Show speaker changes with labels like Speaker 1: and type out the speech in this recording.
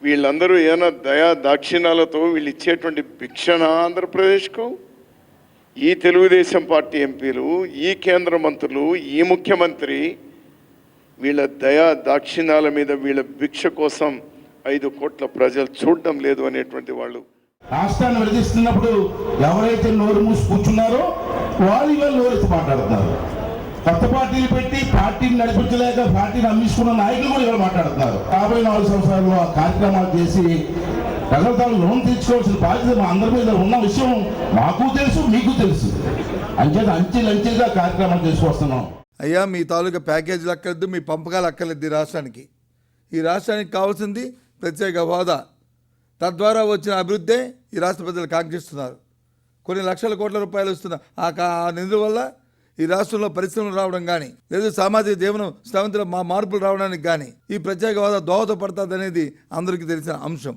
Speaker 1: వీళ్ళందరూ ఏమైనా దయా దాక్షిణ్యాలతో వీళ్ళు ఇచ్చేటువంటి భిక్షణ ఆంధ్రప్రదేశ్కు? ఈ తెలుగుదేశం పార్టీ ఎంపీలు, ఈ కేంద్ర మంత్రులు, ఈ ముఖ్యమంత్రి వీళ్ళ దయా దాక్షిణ్యాల మీద వీళ్ళ భిక్ష కోసం 5 కోట్ల ప్రజలు చూడడం లేదు అనేటువంటి వాళ్ళు.
Speaker 2: రాష్ట్రాన్ని విడదీస్తున్నప్పుడు ఎవరైతే నోరు మూసి కూర్చున్నారో వాళ్ళు ఇవాళ నోరెత్తి మాట్లాడుతున్నారు. కొత్త పార్టీలు పెట్టి పార్టీని నడిపించలేక పార్టీని అమ్మించుకున్న నాయకులు కూడా ఇవాళ మాట్లాడుతున్నారు. 54 సంవత్సరాల్లో ఆ కార్యక్రమాలు చేసి ప్రజల తాను లోన్ తీర్చుకోవాల్సిన బాధ్యత మా అందరి మీద ఉన్న విషయం మాకు తెలుసు, మీకు తెలుసు. అంచేత అంచెలంచెలుగా కార్యక్రమాలు చేసుకొస్తున్నాం.
Speaker 3: అయ్యా, మీ తాలూకా ప్యాకేజీలు అక్కర్లేదు, మీ పంపకాలు అక్కర్లేదు. ఈ రాష్ట్రానికి కావాల్సింది ప్రత్యేక హోదా. తద్వారా వచ్చిన అభివృద్ధే ఈ రాష్ట్ర ప్రజలు కాంక్షిస్తున్నారు. కొన్ని లక్షల కోట్ల రూపాయలు వస్తున్న ఆ నిధుల వల్ల ఈ రాష్ట్రంలో పరిశ్రమలు రావడం కానీ, లేదా సామాజిక జీవనం స్థావంతుల మార్పులు రావడానికి కానీ ఈ ప్రత్యేక హోదా దోహదపడుతుంది అనేది అందరికీ తెలిసిన అంశం.